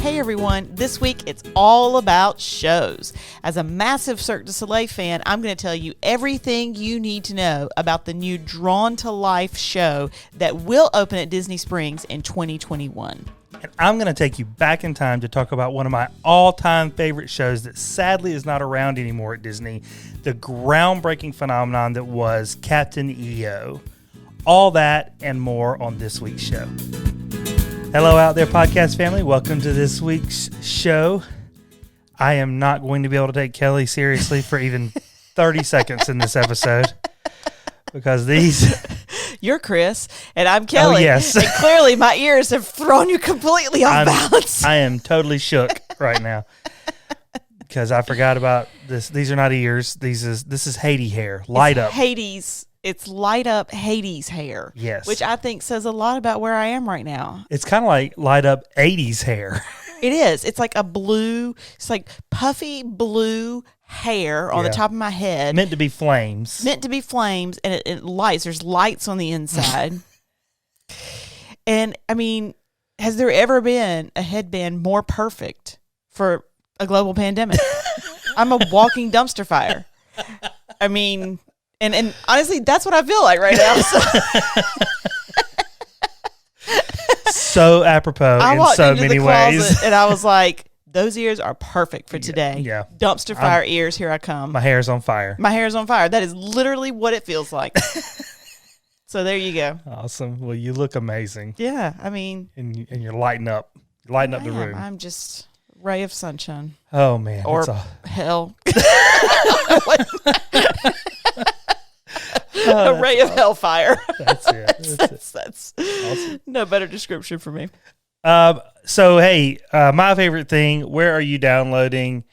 Hey everyone, this week it's all about shows. As a massive Cirque du Soleil fan, I'm going to tell you everything you need to know about the new Drawn to Life show that will open at Disney Springs in 2021. And I'm going to take you back in time to talk about one of my all-time favorite shows that sadly is not around anymore at Disney, the groundbreaking phenomenon that was Captain EO. All that and more on this week's show. Hello out there, podcast family. Welcome to this week's show. I am not going to be able to take Kelly seriously for even 30 seconds in this episode because these... You're Chris, and I'm Kelly. Oh, yes. And clearly my ears have thrown you completely off balance. I am totally shook right now because I forgot about this. These are not ears. This is Hades hair. Light up. Hades. It's light up Hades hair. Yes. Which I think says a lot about where I am right now. It's kind of like light up 80s hair. It is. It's like a blue, it's like puffy blue hair on the top of my head. Meant to be flames. And it lights. There's lights on the inside. And, I mean, has there ever been a headband more perfect for a global pandemic? I'm a walking dumpster fire. I mean... And honestly, that's what I feel like right now. So apropos in so many ways. And I was like, those ears are perfect for today. Yeah. Dumpster fire ears, here I come. My hair's on fire. That is literally what it feels like. So there you go. Awesome. Well, you look amazing. Yeah, I mean. And you're lighting up. You're lighting up the room. I'm just a ray of sunshine. Oh, man. Or hell. A ray of hellfire. That's it. That's awesome. No better description for me. So, hey, my favorite thing, where are you downloading?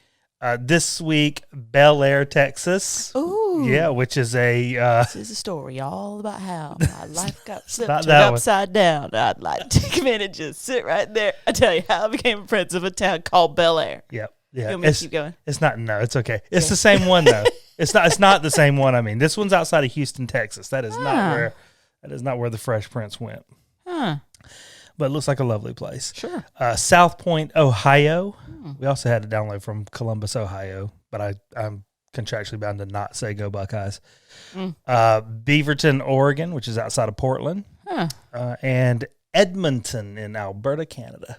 This week, Bel Air, Texas. Ooh. Yeah, which is a... this is a story all about how my life got turned upside down. I'd like to take a minute and just sit right there. I tell you how I became a prince of a town called Bel Air. Yep. Yeah. You want me to keep going? It's not, no, it's okay. It's the same one, though. It's not the same one. I mean, this one's outside of Houston, Texas. That is not where the Fresh Prince went. Huh. But it looks like a lovely place. Sure. South Point, Ohio. We also had a download from Columbus, Ohio, but I'm contractually bound to not say go Buckeyes. Beaverton, Oregon, which is outside of Portland. And Edmonton in Alberta, Canada.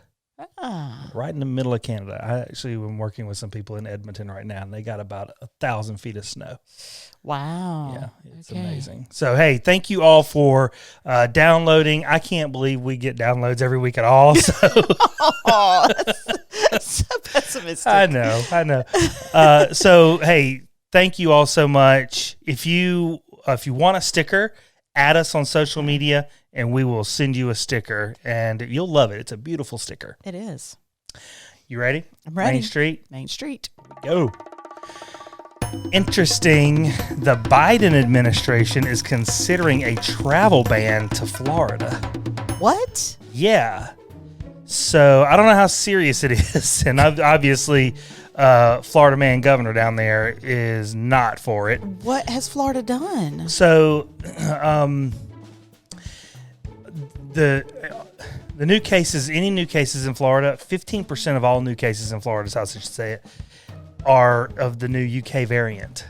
Right in the middle of Canada. I actually am working with some people in Edmonton right now, and they got about 1,000 feet of snow. Wow. Yeah, it's amazing. So, hey, thank you all for downloading. I can't believe we get downloads every week at all. So, that's so pessimistic. I know. So, hey, thank you all so much. If you want a sticker, add us on social media, and we will send you a sticker, and you'll love it. It's a beautiful sticker. It is. You ready? I'm ready. Main Street. Go. Interesting. The Biden administration is considering a travel ban to Florida. What? Yeah. So I don't know how serious it is, and obviously, Florida man governor down there is not for it. What has Florida done? So, the new cases, any new cases in Florida, 15% of all new cases in Florida, is how I should say it, are of the new UK variant.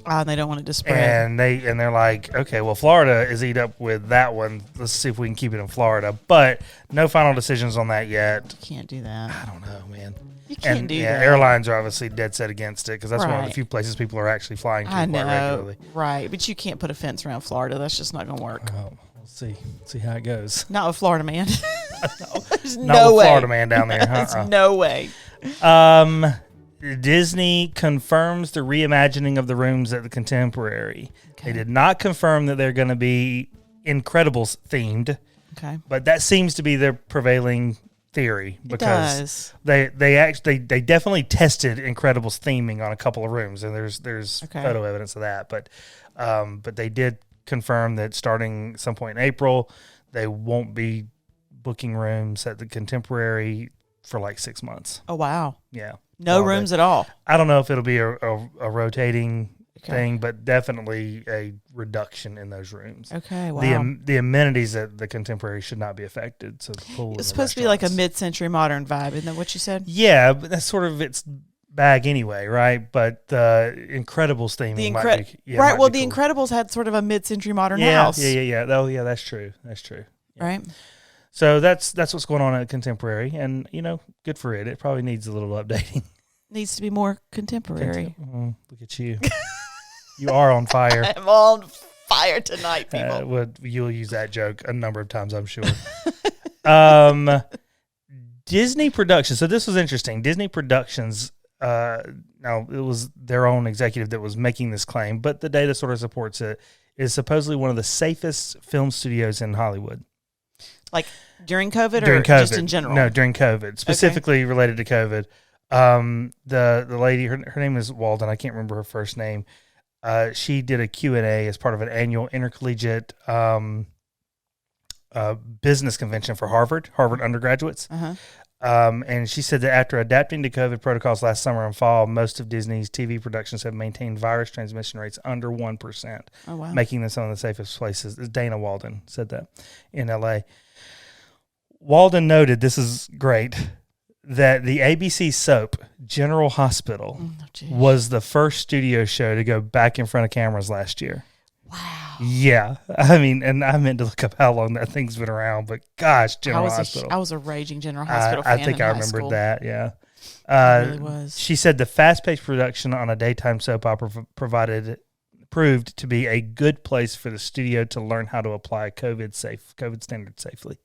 And they don't want it to spread. And they're like, okay, well, Florida is eat up with that one. Let's see if we can keep it in Florida. But no final decisions on that yet. You can't do that. I don't know, man. You can't do that. Airlines are obviously dead set against it because that's one of the few places people are actually flying to quite regularly. Right, but you can't put a fence around Florida. That's just not going to work. Oh, we'll see how it goes. Not with Florida man. There's Not no with way. Florida man down there. There's no way. Disney confirms the reimagining of the rooms at the Contemporary. Okay. They did not confirm that they're going to be Incredibles themed. Okay, but that seems to be their prevailing theory because they definitely tested Incredibles theming on a couple of rooms, and there's photo evidence of that. But they did confirm that starting some point in April, they won't be booking rooms at the Contemporary for like 6 months. Oh wow! Yeah, no rooms at all. I don't know if it'll be a rotating thing, but definitely a reduction in those rooms. Okay, wow. The amenities at the Contemporary should not be affected. So the pool, It's supposed to be like a mid-century modern vibe, isn't that what you said? Yeah, but that's sort of its bag anyway, right? But the Incredibles theming might be right. Well, the cool. Incredibles had sort of a mid-century modern yeah, house. Yeah. Oh, yeah, that's true. Yeah. Right. So that's what's going on at Contemporary, and good for it. It probably needs a little updating. Needs to be more contemporary. Look at you. You are on fire. I'm on fire tonight, people. You'll use that joke a number of times, I'm sure. Disney Productions. So this was interesting. Disney Productions, now it was their own executive that was making this claim, but the data sort of supports it, is supposedly one of the safest film studios in Hollywood. Like during COVID or just in general? No, during COVID, specifically related to COVID. The lady, her name is Walden. I can't remember her first name. She did a Q&A as part of an annual intercollegiate business convention for Harvard undergraduates. Uh-huh. And she said that after adapting to COVID protocols last summer and fall, most of Disney's TV productions have maintained virus transmission rates under 1%, making them some of the safest places. Dana Walden said that in LA. Walden noted, this is great, that the ABC soap General Hospital was the first studio show to go back in front of cameras last year. Wow. Yeah. I mean, and I meant to look up how long that thing's been around, but gosh, General Hospital. I was a raging General Hospital fan. I think I remembered that, yeah. It really was. She said the fast-paced production on a daytime soap opera proved to be a good place for the studio to learn how to apply COVID standards safely.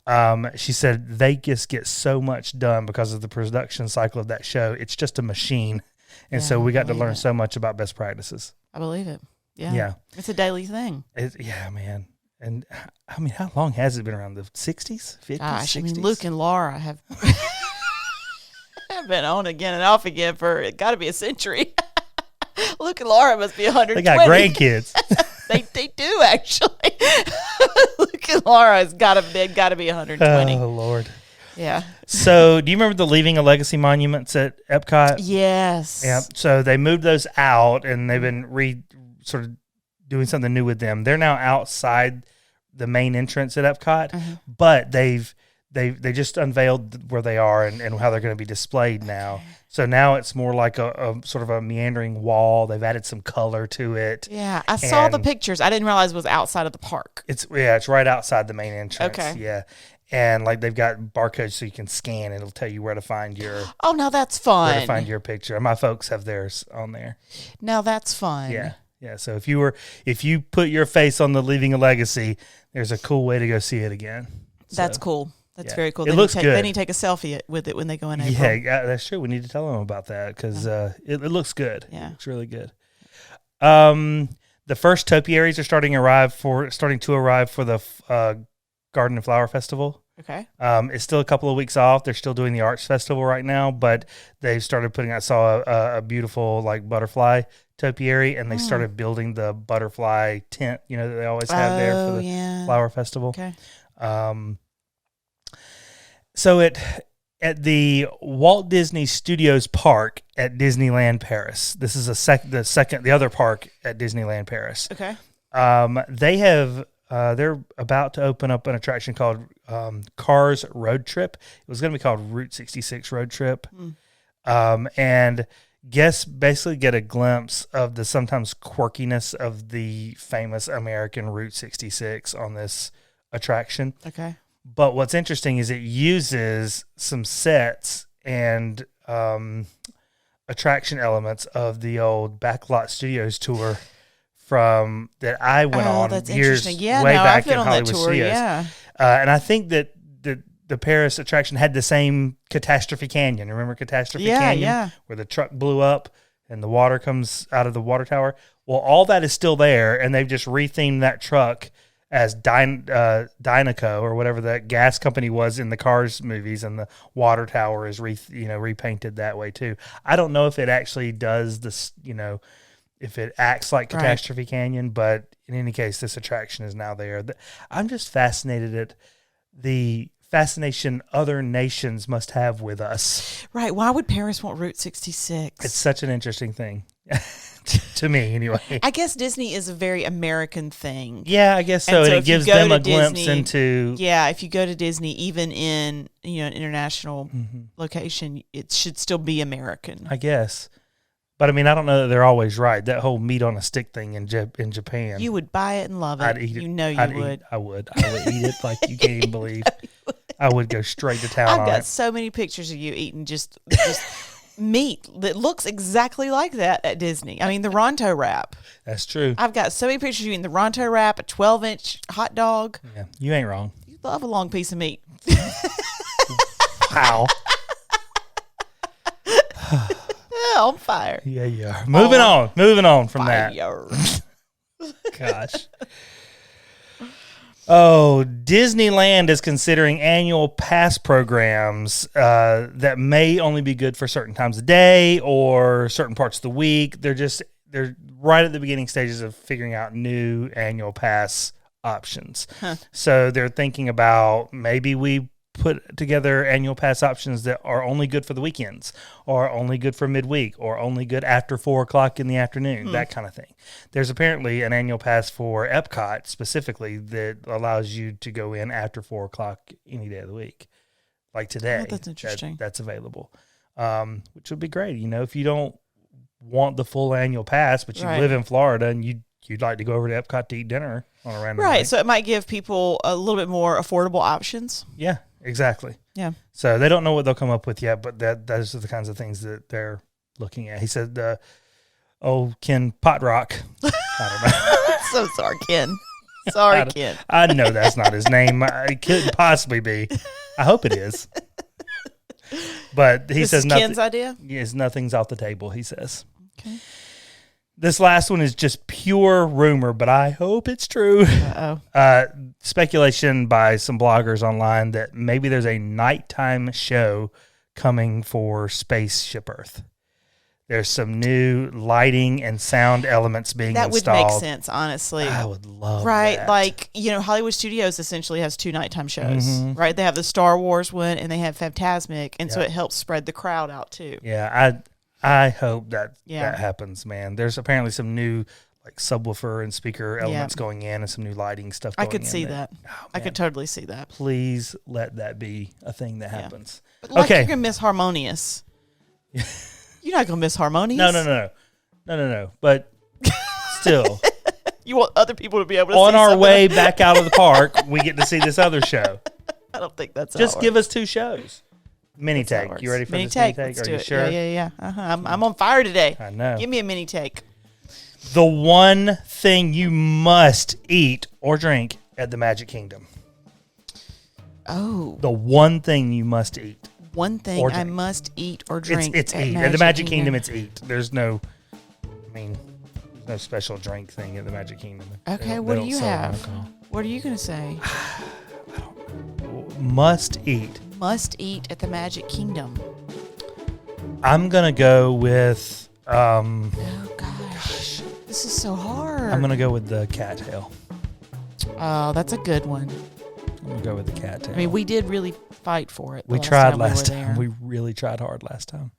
Wow. She said they just get so much done because of the production cycle of that show. It's just a machine. And so we got to learn so much about best practices. I believe it. Yeah. Yeah. It's a daily thing. Yeah, man. And I mean, how long has it been around? The 60s? 50s? Gosh, 60s? I mean, Luke and Laura have been on again and off again for it got to be a century. Luke and Laura must be 120. They got grandkids. They do actually. Luke and Laura's got to be 120. Oh Lord. Yeah. So, do you remember the Leaving a Legacy monuments at EPCOT? Yes. Yeah. So they moved those out, and they've been sort of doing something new with them. They're now outside the main entrance at EPCOT, but they just unveiled where they are and how they're going to be displayed now. So now it's more like a sort of a meandering wall. They've added some color to it. Yeah, I saw the pictures. I didn't realize it was outside of the park. It's right outside the main entrance. Okay. Yeah. And like they've got barcodes so you can scan. It'll tell you where to find your. Oh, now that's fun. Where to find your picture. My folks have theirs on there. Now that's fun. Yeah. Yeah. So if you put your face on the Leaving a Legacy, there's a cool way to go see it again. That's cool. That's very cool. It looks good. They need to take a selfie with it when they go in April. Yeah, that's true. We need to tell them about that because it looks good. Yeah. It looks really good. The first topiaries are starting to arrive for the Garden and Flower Festival. Okay. It's still a couple of weeks off. They're still doing the Arts Festival right now, but they've started putting. I saw a beautiful like butterfly topiary, and they started building the butterfly tent. You know that they always have there for the Flower Festival. Okay. So at the Walt Disney Studios Park at Disneyland Paris. This is the other park at Disneyland Paris. Okay. They're about to open up an attraction called Cars Road Trip. It was going to be called Route 66 Road Trip. And guests basically get a glimpse of the sometimes quirkiness of the famous American Route 66 on this attraction. Okay. But what's interesting is it uses some sets and attraction elements of the old Backlot Studios tour from that I went on that's years interesting. Yeah, way back I've been in on Hollywood that tour, Studios. yeah. And I think that the Paris attraction had the same Catastrophe Canyon. Remember Catastrophe Canyon? Yeah. Where the truck blew up and the water comes out of the water tower. Well, all that is still there, and they've just rethemed that truck as Dynaco or whatever that gas company was in the Cars movies, and the water tower is repainted that way too. I don't know if it actually does this, if it acts like Catastrophe Canyon, but in any case, this attraction is now there. I'm just fascinated at the fascination other nations must have with us. Right. Why would Paris want Route 66? It's such an interesting thing. To me, anyway. I guess Disney is a very American thing. Yeah, I guess so. And And so it if you gives go them to a glimpse Disney- into. Yeah, if you go to Disney, even in an international location, it should still be American. I guess. But I mean, I don't know that they're always right. That whole meat on a stick thing in Japan. You would buy it and love it. I'd eat it. You know you I'd would. I would eat it like you can't even believe. I would go straight to town I've on got it. so many pictures of you eating just meat that looks exactly like that at Disney. I mean, the Ronto wrap. That's true. I've got so many pictures of you eating the Ronto wrap, a 12-inch hot dog. Yeah, you ain't wrong. You love a long piece of meat. Wow. On fire. Yeah, you are. Moving on from that. Fire. Gosh. Oh, Disneyland is considering annual pass programs that may only be good for certain times of day or certain parts of the week. They're right at the beginning stages of figuring out new annual pass options. So they're thinking about maybe we put together annual pass options that are only good for the weekends or only good for midweek or only good after 4:00 in the afternoon, that kind of thing. There's apparently an annual pass for EPCOT specifically that allows you to go in after 4:00 any day of the week. Like today. Oh, that's interesting. That's available. Which would be great. If you don't want the full annual pass, but you live in Florida and you'd like to go over to EPCOT to eat dinner on a random Right. night. So it might give people a little bit more affordable options. Yeah. Exactly. Yeah. So they don't know what they'll come up with yet, but those are the kinds of things that they're looking at. He said, Ken Potrock. I don't know. So sorry, Ken. Sorry, Ken. I know that's not his name. It couldn't possibly be. I hope it is. But he This says is nothing. Ken's idea? Yes, nothing's off the table, he says. Okay. This last one is just pure rumor, but I hope it's true. Uh-oh. Speculation by some bloggers online that maybe there's a nighttime show coming for Spaceship Earth. There's some new lighting and sound elements being That would installed. make sense, honestly. I would love Right, that. like, Hollywood Studios essentially has 2 nighttime shows, right? They have the Star Wars one and they have Fantasmic, and so it helps spread the crowd out too. Yeah, I hope that Yeah. that happens, man. There's apparently some new like subwoofer and speaker elements going in and some new lighting stuff I going could in see there. that. Oh, I man. could totally see that. Please let that be a thing that happens. But like Okay. you're going to miss Harmonious. You're not going to miss Harmonious. No. But still, You want other people to be able to on see our something. way back out of the park, we get to see this other show. I don't think that's Just how it give works. us 2 shows. Mini That's how it take. works. You ready for mini this take? mini take? Let's Are do you it. sure? Yeah. I'm on fire today. I know. Give me a mini take. The one thing you must eat or drink at the Magic Kingdom. Oh, The one thing you must eat. one thing Or I drink. must eat or drink. It's eat. At the Magic Kingdom, it's eat. There's no special drink thing at the Magic Kingdom. Okay, They what do don't you sell have? alcohol. What are you going to say? Must eat. Must eat at the Magic Kingdom. I'm going to go with, Oh, gosh. This is so hard. I'm going to go with the cattail. Oh, that's a good one. I'm going to go with the cattail. I mean, we did really fight for it. the we tried time last we were time. there. We really tried hard last time.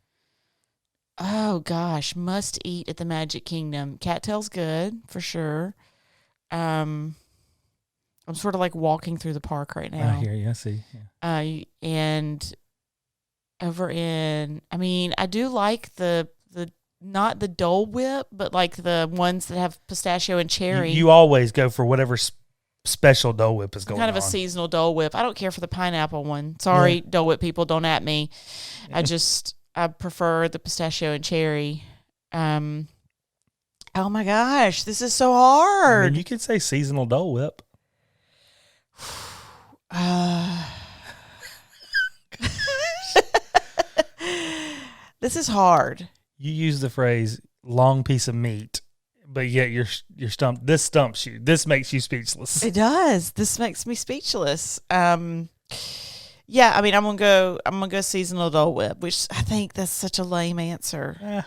Oh gosh, must eat at the Magic Kingdom. Cattail's good for sure. I'm sort of like walking through the park right now. I hear you. I see. Yeah. And over in, I mean, I do like the not the Dole Whip, but like the ones that have pistachio and cherry. You always go for whatever special Dole Whip is going kind of on. a seasonal Dole Whip. I don't care for the pineapple one. Sorry, Dole Whip people, don't at me. I prefer the pistachio and cherry. Oh my gosh, this is so hard. I mean, you could say seasonal Dole Whip. This is hard. You use the phrase "long piece of meat," but yet you're stumped. This stumps you. This makes you speechless. It does. This makes me speechless. Yeah, I mean, I'm gonna go seasonal Dole Whip, which I think that's such a lame answer.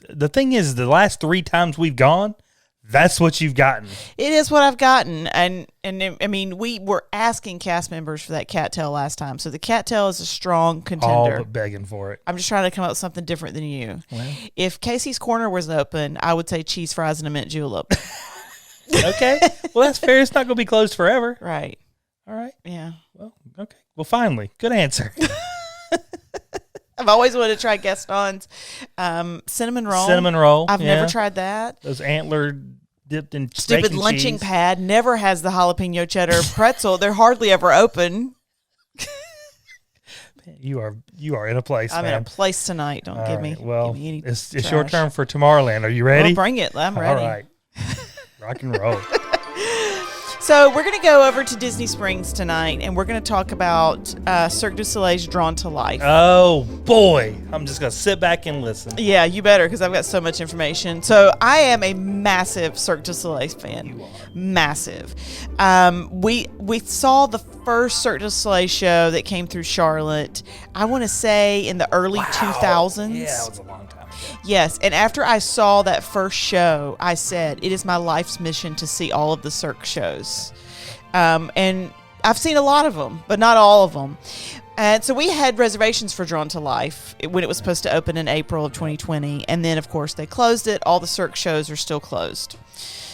The thing is, the last 3 times we've gone, That's what you've gotten. It is what I've gotten. And I mean, we were asking cast members for that cattail last time. So the cattail is a strong contender. All but begging for it. I'm just trying to come up with something different than you. Well. If Casey's Corner was open, I would say cheese fries and a mint julep. Okay. Well, that's fair. It's not going to be closed forever. Right. All right. Yeah. Well, okay. Well, finally. Good answer. I've always wanted to try Gaston's cinnamon roll. Cinnamon roll. I've never tried that. Those antler dipped in Stupid bacon lunching cheese. pad never has the jalapeno cheddar pretzel. They're hardly ever open. You are in a place. I'm man. in a place tonight. Don't give me. Well, give me any it's trash. your turn for Tomorrowland. Are you ready? Well, bring it. I'm ready. All right. Rock and roll. So we're going to go over to Disney Springs tonight, and we're going to talk about Cirque du Soleil's Drawn to Life. Oh, boy. I'm just going to sit back and listen. Yeah, you better, because I've got so much information. So I am a massive Cirque du Soleil fan. You are. Massive. We saw the first Cirque du Soleil show that came through Charlotte, I want to say in the early 2000s. Yeah, that was a long time ago. Yes, and after I saw that first show, I said, it is my life's mission to see all of the Cirque shows. And I've seen a lot of them, but not all of them. And so we had reservations for Drawn to Life when it was supposed to open in April of 2020. And then, of course, they closed it. All the Cirque shows are still closed.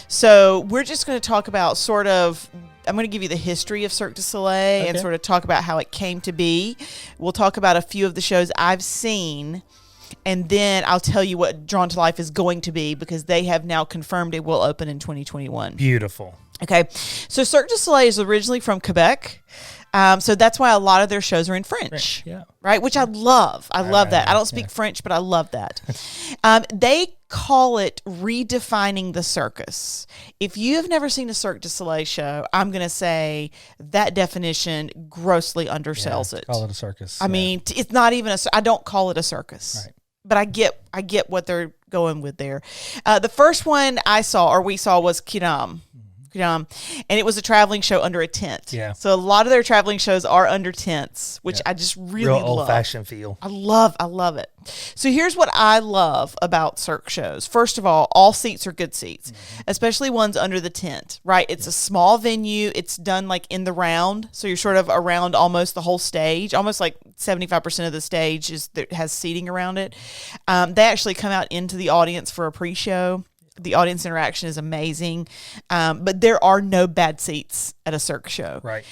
So we're just going to talk about I'm going to give you the history of Cirque du Soleil and sort of talk about how it came to be. We'll talk about a few of the shows I've seen. And then I'll tell you what Drawn to Life is going to be, because they have now confirmed it will open in 2021. Beautiful. Okay. So Cirque du Soleil is originally from Quebec. So that's why a lot of their shows are in French. Yeah. Right? Which I love. I love that. I don't speak French, but I love that. They call it redefining the circus. If you have never seen a Cirque du Soleil show, I'm going to say that definition grossly undersells it. Call it a circus. I mean, it's not even I don't call it a circus. Right. But I get what they're going with there. The first one we saw was Kiram. And it was a traveling show under a tent. Yeah. So a lot of their traveling shows are under tents, which I just really Real love. old-fashioned feel. I love it. So here's what I love about Cirque shows. First of all seats are good seats, especially ones under the tent, right? It's a small venue. It's done like in the round. So you're sort of around almost the whole stage, almost like 75% of the stage has seating around it. They actually come out into the audience for a pre-show. The audience interaction is amazing, but there are no bad seats at a Cirque show. Right.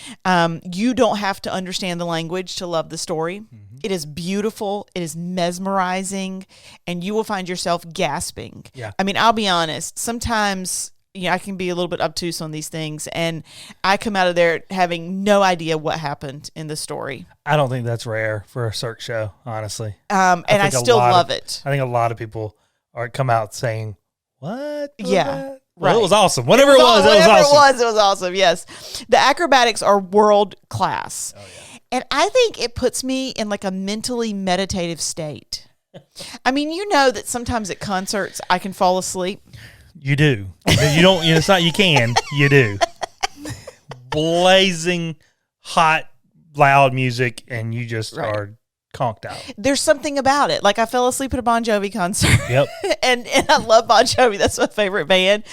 You don't have to understand the language to love the story. Mm-hmm. It is beautiful. It is mesmerizing, and you will find yourself gasping. Yeah. I mean, I'll be honest. Sometimes, I can be a little bit obtuse on these things, and I come out of there having no idea what happened in the story. I don't think that's rare for a Cirque show, honestly. And I still love it. I think a lot of people come out saying, what? Yeah. Well, it was awesome. Whatever it was awesome. It was awesome. Yes. The acrobatics are world class. Oh, yeah. And I think it puts me in like a mentally meditative state. I mean, you know that sometimes at concerts I can fall asleep. You do. You don't, it's not you can, you do. Blazing hot, loud music, and you just are conked out. There's something about it. Like I fell asleep at a Bon Jovi concert. Yep. and I love Bon Jovi. That's my favorite band.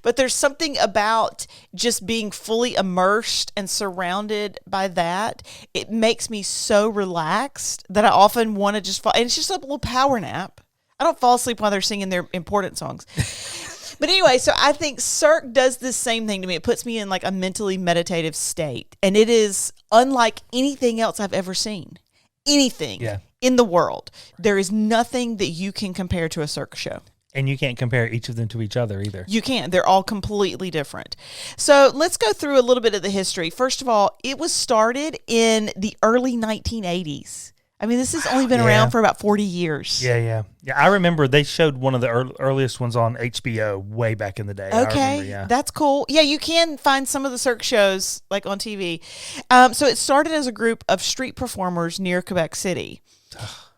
But there's something about just being fully immersed and surrounded by that. It makes me so relaxed that I often want to just fall. And it's just a little power nap. I don't fall asleep while they're singing their important songs. But anyway, so I think Cirque does this same thing to me. It puts me in like a mentally meditative state. And it is unlike anything else I've ever seen. Anything in the world. There is nothing that you can compare to a Cirque show. And you can't compare each of them to each other either. You can't. They're all completely different. So let's go through a little bit of the history. First of all, it was started in the early 1980s. I mean, this has only been around for about 40 years. Yeah. I remember they showed one of the earliest ones on HBO way back in the day. Okay, that's cool. Yeah, you can find some of the Cirque shows like on TV. So it started as a group of street performers near Quebec City.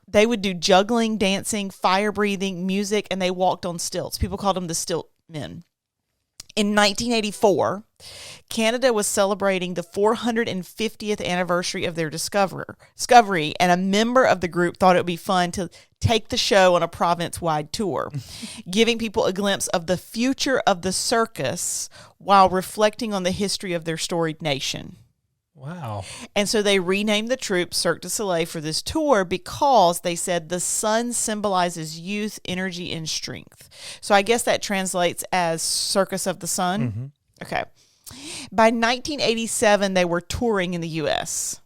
They would do juggling, dancing, fire breathing, music, and they walked on stilts. People called them the stilt men. In 1984, Canada was celebrating the 450th anniversary of their discovery, and a member of the group thought it would be fun to take the show on a province-wide tour, giving people a glimpse of the future of the circus while reflecting on the history of their storied nation. Wow. And so they renamed the troupe Cirque du Soleil for this tour because they said the sun symbolizes youth, energy, and strength. So I guess that translates as Circus of the Sun. Mm-hmm. Okay. By 1987, they were touring in the U.S.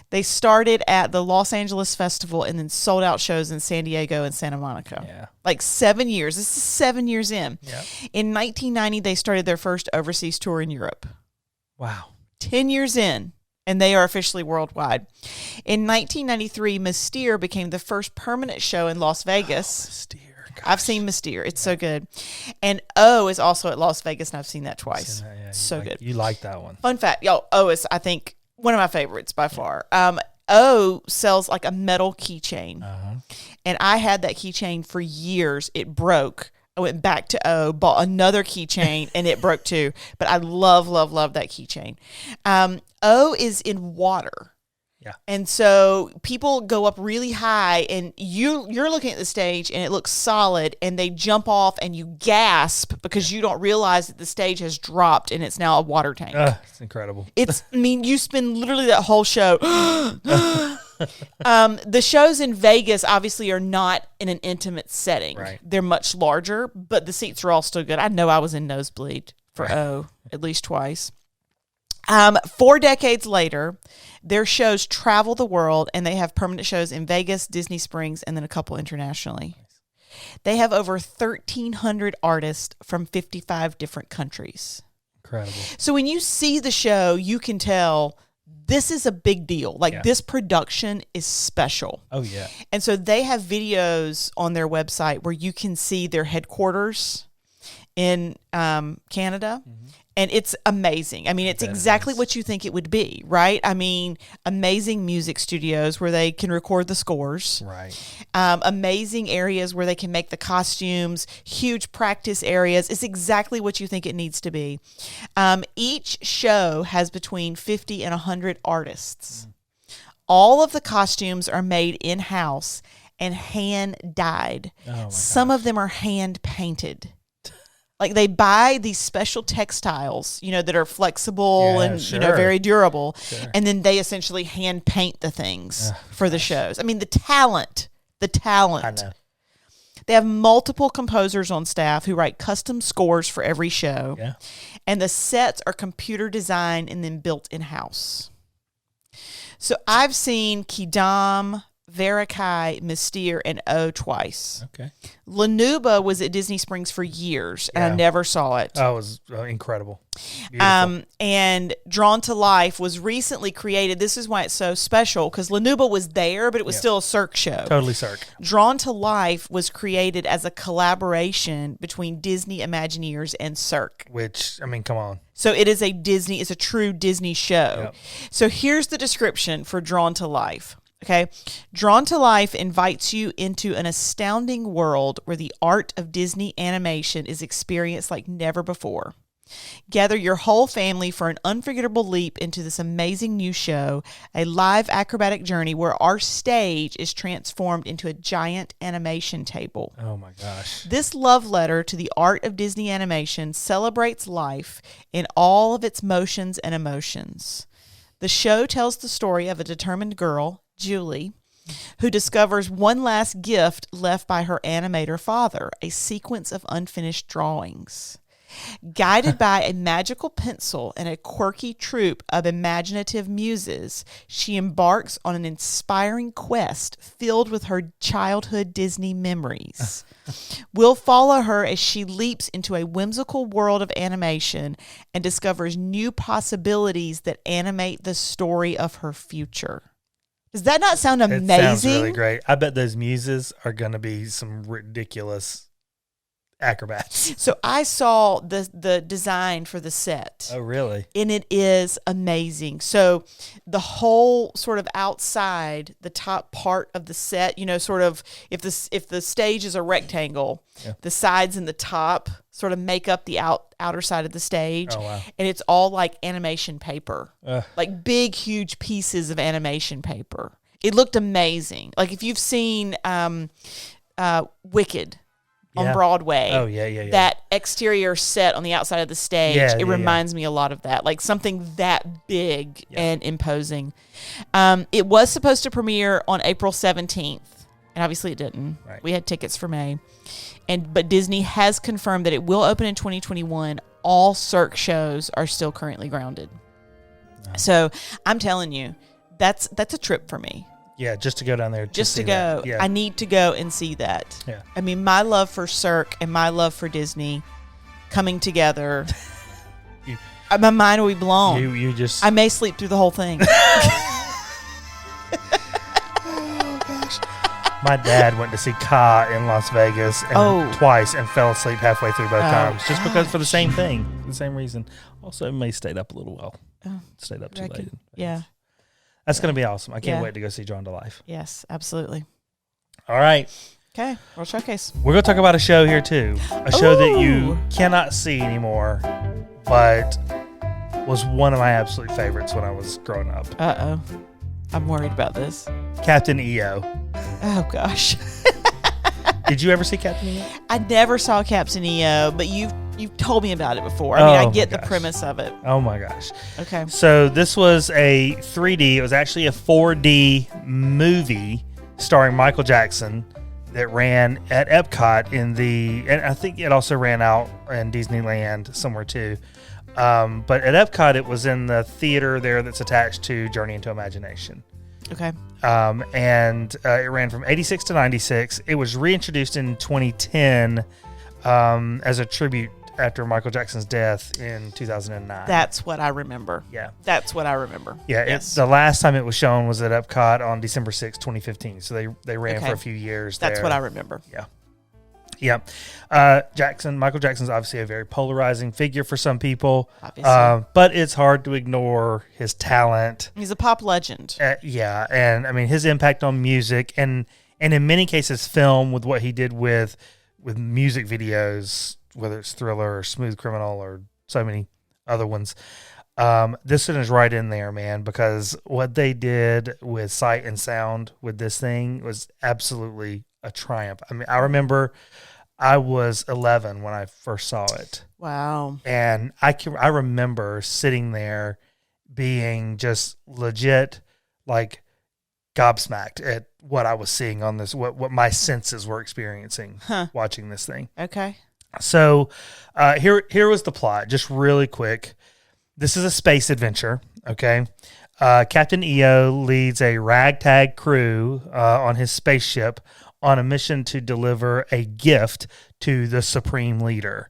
They started at the Los Angeles Festival and then sold out shows in San Diego and Santa Monica. Yeah. Like 7 years. This is 7 years in. Yep. In 1990, they started their first overseas tour in Europe. Wow. 10 years in, and they are officially worldwide. In 1993, Mystere became the first permanent show in Las Vegas. Mystere. Gosh. I've seen Mystere. It's so good. And O is also at Las Vegas, and I've seen that twice. So good. You like that one. Fun fact, y'all, O is, I think, one of my favorites by far. O sells like a metal keychain. And I had that keychain for years. It broke. I went back to O, bought another keychain, and it broke too. But I love, love, love that keychain. O is in water. Yeah. And so people go up really high, and you're looking at the stage, and it looks solid, and they jump off, and you gasp because you don't realize that the stage has dropped, and it's now a water tank. It's incredible. You spend literally that whole show. The shows in Vegas obviously are not in an intimate setting. Right. They're much larger, but the seats are all still good. I know I was in nosebleed for O at least twice. 4 decades later, their shows travel the world, and they have permanent shows in Vegas, Disney Springs, and then a couple internationally. They have over 1,300 artists from 55 different countries. Incredible. So when you see the show, you can tell this is a big deal. Like, this production is special. Oh, yeah. And so they have videos on their website where you can see their headquarters in Canada. Mm-hmm. And it's amazing. I mean, it's exactly what you think it would be, right? I mean, amazing music studios where they can record the scores. Right. Amazing areas where they can make the costumes, huge practice areas. It's exactly what you think it needs to be. Each show has between 50 and 100 artists. All of the costumes are made in-house and hand-dyed. Some of them are hand-painted. Like, they buy these special textiles, that are flexible and, very durable. Sure. And then they essentially hand paint the things for the shows. I mean, the talent. I know. They have multiple composers on staff who write custom scores for every show. Yeah. And the sets are computer designed and then built in-house. So I've seen Quidam, Verikai, Mystere, and O twice. Okay. Lanuba was at Disney Springs for years, and I never saw it. Oh, it was incredible. Beautiful. And Drawn to Life was recently created. This is why it's so special, because Lanuba was there, but it was still a Cirque show. Totally Cirque. Drawn to Life was created as a collaboration between Disney Imagineers and Cirque. Which, I mean, come on. So it's a true Disney show. Yep. So here's the description for Drawn to Life. Okay. Drawn to Life invites you into an astounding world where the art of Disney animation is experienced like never before. Gather your whole family for an unforgettable leap into this amazing new show, a live acrobatic journey where our stage is transformed into a giant animation table. Oh my gosh. This love letter to the art of Disney animation celebrates life in all of its motions and emotions. The show tells the story of a determined girl, Julie, who discovers one last gift left by her animator father, a sequence of unfinished drawings. Guided by a magical pencil and a quirky troupe of imaginative muses, she embarks on an inspiring quest filled with her childhood Disney memories. We'll follow her as she leaps into a whimsical world of animation and discovers new possibilities that animate the story of her future. Does that not sound amazing? It sounds really great. I bet those muses are going to be some ridiculous acrobats. So I saw the design for the set. Oh, really? And it is amazing. So the whole sort of outside, the top part of the set, sort of if the stage is a rectangle, the sides and the top sort of make up the outer side of the stage. Oh, wow. And it's all like animation paper, like big, huge pieces of animation paper. It looked amazing. Like if you've seen Wicked on Broadway. Oh, yeah. That exterior set on the outside of the stage, it reminds me a lot of that. Like something that big and imposing. It was supposed to premiere on April 17th, and obviously it didn't. Right. We had tickets for May. But Disney has confirmed that it will open in 2021. All Cirque shows are still currently grounded. Nice. So I'm telling you, that's a trip for me. Yeah, just to go down there. Just to go. Yeah. I need to go and see that. Yeah. I mean, my love for Cirque and my love for Disney coming together. My mind will be blown. You just... I may sleep through the whole thing. Oh, gosh. My dad went to see Ka in Las Vegas twice and fell asleep halfway through both times. Just because for the same thing. For the same reason. Also, may stayed up a little while. Stayed up too late. Yeah. That's going to be awesome. I can't wait to go see Drawn to Life. Yes, absolutely. All right. Okay, World Showcase. We're going to talk about a show here, too. A show that you cannot see anymore, but was one of my absolute favorites when I was growing up. Uh-oh. I'm worried about this. Captain EO. Oh, gosh. Did you ever see Captain EO? I never saw Captain EO, but you've told me about it before. I mean, I get the premise of it. Oh, my gosh. Okay. So this was a 3D. It was actually a 4D movie starring Michael Jackson that ran at EPCOT and I think it also ran out in Disneyland somewhere too. But at EPCOT, it was in the theater there that's attached to Journey into Imagination. Okay. And it ran from 86 to 96. It was reintroduced in 2010 as a tribute after Michael Jackson's death in 2009. That's what I remember. Yeah. That's what I remember. Yeah. Yes. The last time it was shown was at EPCOT on December 6, 2015. So they ran for a few years there. That's what I remember. Yeah. Yeah. Michael Jackson's obviously a very polarizing figure for some people. Obviously. But it's hard to ignore his talent. He's a pop legend. Yeah. And I mean, his impact on music and in many cases film with what he did with music videos, whether it's Thriller or Smooth Criminal or so many other ones. This one is right in there, man, because what they did with sight and sound with this thing was absolutely a triumph. I mean, I remember I was 11 when I first saw it. Wow. And I remember sitting there being just legit like gobsmacked at what I was seeing on this, what my senses were experiencing watching this thing. Okay. So here was the plot, just really quick. This is a space adventure, okay? Captain EO leads a ragtag crew on his spaceship on a mission to deliver a gift to the Supreme Leader,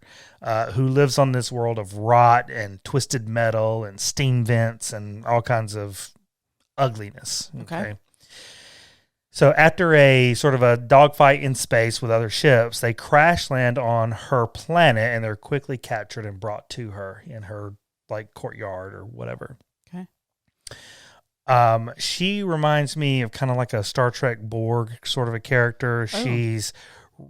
who lives on this world of rot and twisted metal and steam vents and all kinds of ugliness. Okay. So after a sort of a dogfight in space with other ships, they crash land on her planet and they're quickly captured and brought to her in her like courtyard or whatever. Okay. She reminds me of kind of like a Star Trek Borg sort of a character. Oh. She's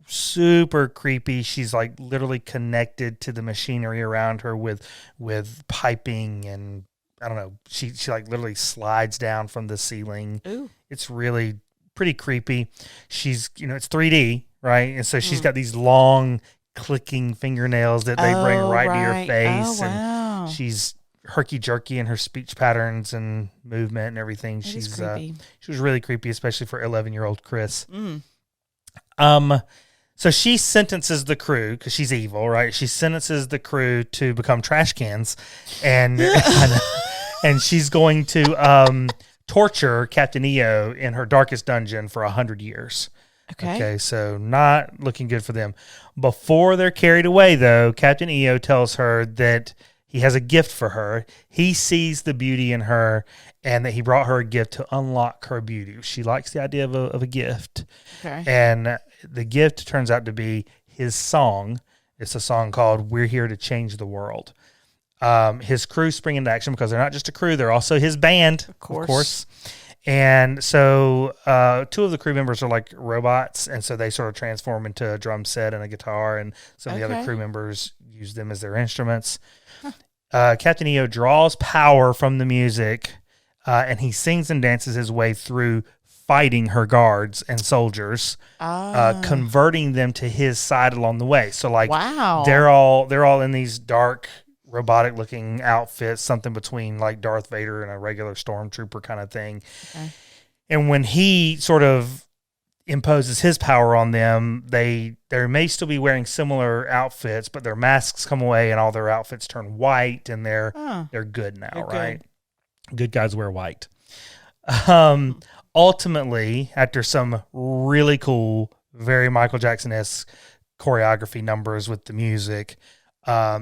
super creepy. She's like literally connected to the machinery around her with piping and I don't know. She like literally slides down from the ceiling. Ooh. It's really pretty creepy. She's, it's 3D, right? And so she's got these long clicking fingernails that they bring right to your face. Oh, wow. And she's herky-jerky in her speech patterns and movement and everything. That is creepy. She was really creepy, especially for 11-year-old Chris. Mm. So she sentences the crew, because she's evil, right? She sentences the crew to become trash cans. And and she's going to torture Captain EO in her darkest dungeon for 100 years. Okay, so not looking good for them. Before they're carried away, though, Captain EO tells her that he has a gift for her. He sees the beauty in her and that he brought her a gift to unlock her beauty. She likes the idea of a gift. Okay. And the gift turns out to be his song, It's a song called "We're Here to Change the World." His crew spring into action because they're not just a crew; they're also his band, of course. And so 2 of the crew members are like robots, and so they sort of transform into a drum set and a guitar, and some of the other crew members use them as their instruments. Captain EO draws power from the music, and he sings and dances his way through fighting her guards and soldiers, converting them to his side along the way. So like, wow, they're all in these dark, robotic looking outfits, something between like Darth Vader and a regular stormtrooper kind of thing. Okay. And when he sort of imposes his power on them, they may still be wearing similar outfits, but their masks come away and all their outfits turn white, and they're good now, they're right? Good guys wear white. Ultimately, after some really cool, very Michael Jackson-esque choreography numbers with the music,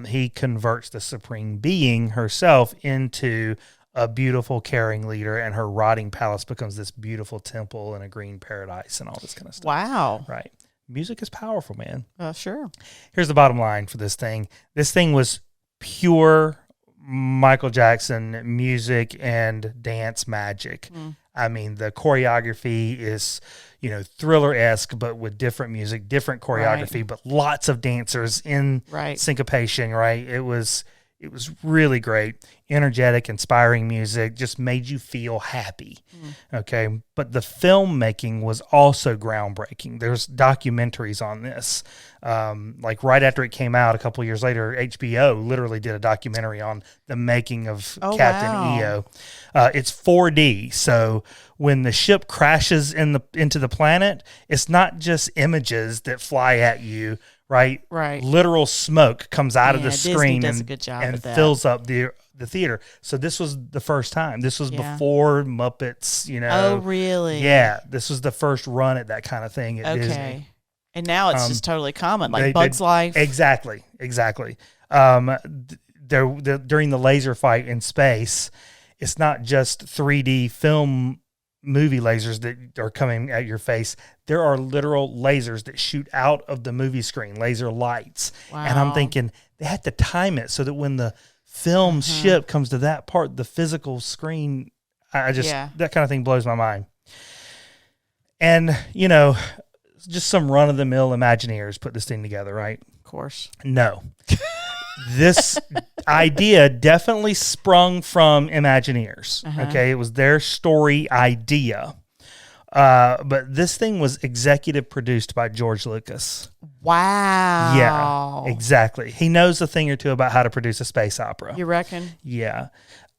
he converts the Supreme Being herself into a beautiful, caring leader, and her rotting palace becomes this beautiful temple and a green paradise and all this kind of stuff. Wow. Right. Music is powerful, man. Sure. Here's the bottom line for this thing. This thing was pure Michael Jackson music and dance magic. I mean, the choreography is, Thriller-esque, but with different music, different choreography, but lots of dancers in syncopation, right? It was really great, energetic, inspiring music, just made you feel happy, okay? But the filmmaking was also groundbreaking. There's documentaries on this. Like right after it came out, a couple of years later, HBO literally did a documentary on the making of Captain EO. It's 4D, so when the ship crashes into the planet, it's not just images that fly at you, right? Literal smoke comes out of the screen and fills up the theater. So this was the first time. This was before Muppets, Oh, really? Yeah, this was the first run at that kind of thing at Disney. And now it's just totally common, like Bug's Life. Exactly. During the laser fight in space, it's not just 3D film movie lasers that are coming at your face. There are literal lasers that shoot out of the movie screen, laser lights. Wow. And I'm thinking they had to time it so that when the film ship comes to that part, the physical screen, that kind of thing blows my mind. And, just some run-of-the-mill Imagineers put this thing together, right? Of course. No. This idea definitely sprung from Imagineers. Okay, it was their story idea. But this thing was executive produced by George Lucas. Wow. Yeah, exactly. He knows a thing or two about how to produce a space opera. You reckon? Yeah.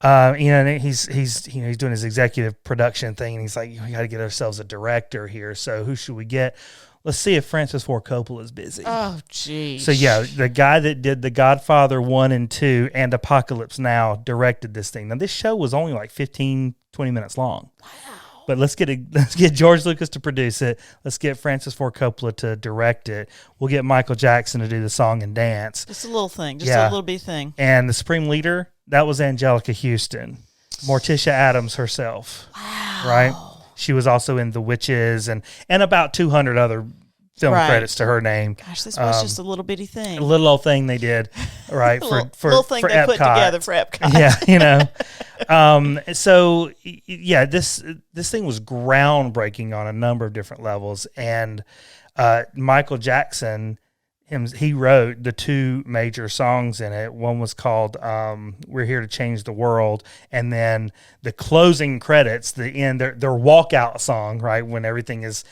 And he's doing his executive production thing, and he's like, we got to get ourselves a director here. So who should we get? Let's see if Francis Ford Coppola is busy. Oh, geez. So yeah, the guy that did The Godfather 1 and 2 and Apocalypse Now directed this thing. Now this show was only like 15, 20 minutes long. Wow. But let's get George Lucas to produce it. Let's get Francis Ford Coppola to direct it. We'll get Michael Jackson to do the song and dance. Just a little thing. Just a little bitty thing. And the Supreme Leader, that was Angelica Houston. Morticia Addams herself. Wow. Right? She was also in The Witches and about 200 other film credits to her name. Gosh, this was just a little bitty thing. A little old thing they did, right? for little thing for they EPCOT. put together for EPCOT. Yeah, So yeah, this thing was groundbreaking on a number of different levels. And Michael Jackson, he wrote the 2 major songs in it. One was called "We're Here to Change the World," and then the closing credits, the end, their walkout song, right, when everything is,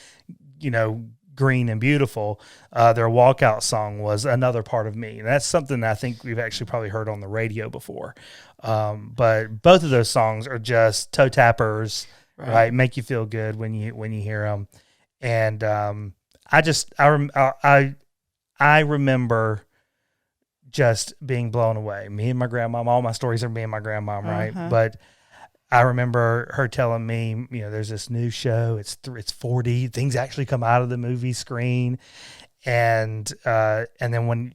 green and beautiful. Their walkout song was "Another Part of Me," and that's something I think we've actually probably heard on the radio before. But both of those songs are just toe tappers, right? Make you feel good when you hear them. And I remember just being blown away. Me and my grandmom, all my stories are me and my grandmom, right? But I remember her telling me, there's this new show. It's 4D. Things actually come out of the movie screen, and then when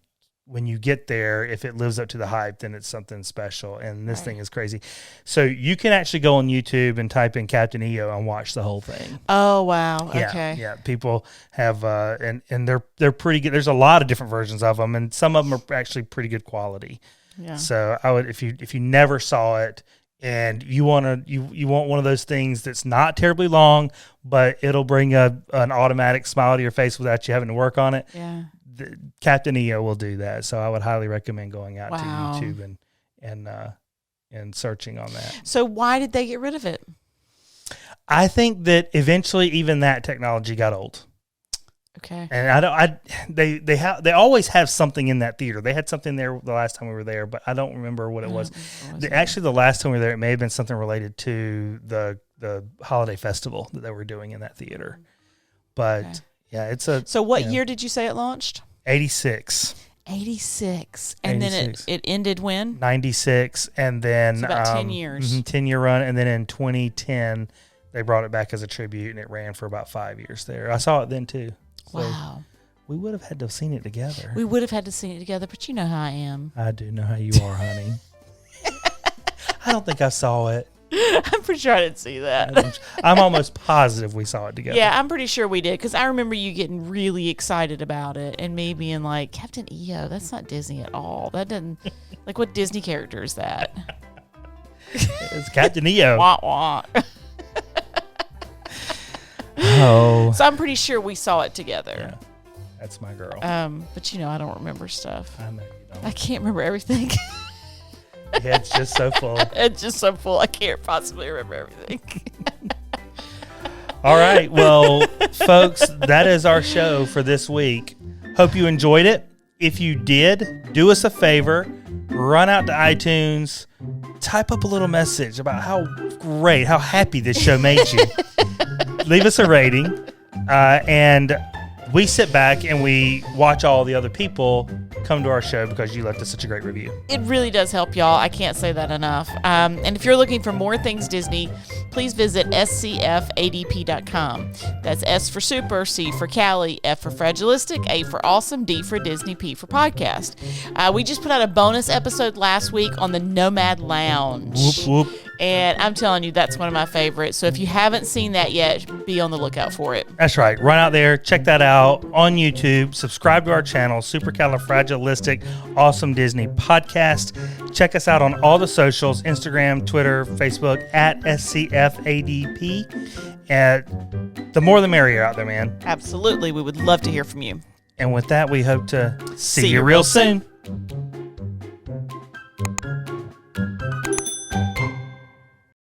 when you get there, if it lives up to the hype, then it's something special. And this Right. thing is crazy. So you can actually go on YouTube and type in Captain EO and watch the whole thing. Oh, wow. Yeah, Okay. yeah. People have, and they're pretty good. There's a lot of different versions of them, and some of them are actually pretty good quality. Yeah. So I would, if you never saw it and you want one of those things that's not terribly long, but it'll bring an automatic smile to your face without you having to work on it. Yeah. Captain EO will do that. So I would highly recommend going out Wow. to YouTube and searching on that. So why did they get rid of it? I think that eventually even that technology got old. Okay. And they always have something in that theater. They had something there the last time we were there, but I don't remember what it was. Actually, the last time we were there, it may have been something related to the holiday festival that they were doing in that theater. But Okay. yeah, it's So what year did you say it launched? 86. 86. And then 86. it ended when? 96, and then So about 10 years. 10-year run, and then in 2010 they brought it back as a tribute, and it ran for about 5 years there. I saw it then too. So Wow. we would have had to have seen it together. We would have had to see it together, but you know how I am. I do know how you are, honey. I don't think I saw it. I'm pretty sure I didn't see that. I'm almost positive we saw it together. Yeah, I'm pretty sure we did because I remember you getting really excited about it and me being like, Captain EO, that's not Disney at all. That doesn't, like, what Disney character is that? It's Captain EO. Wah, wah. Oh. So I'm pretty sure we saw it together. Yeah, that's my girl. But I don't remember stuff. I know you don't. I can't remember everything. Yeah, it's just so full. It's just so full. I can't possibly remember everything. All right. Well, folks, that is our show for this week. Hope you enjoyed it. If you did, do us a favor. Run out to iTunes. Type up a little message about how great, how happy this show made you. Leave us a rating. And we sit back and we watch all the other people come to our show because you left us such a great review. It really does help, y'all. I can't say that enough. And if you're looking for more things Disney, please visit scfadp.com. That's S for Super, C for Cali, F for Fragilistic, A for Awesome, D for Disney, P for Podcast. We just put out a bonus episode last week on the Nomad Lounge. Whoop, whoop. And I'm telling you, that's one of my favorites. So if you haven't seen that yet, be on the lookout for it. That's right. Run out there, check that out on YouTube. Subscribe to our channel, Supercalifragilistic Awesome Disney Podcast. Check us out on all the socials, Instagram, Twitter, Facebook, at SCFADP. The more the merrier out there, man. Absolutely. We would love to hear from you. And with that, we hope to see you real soon.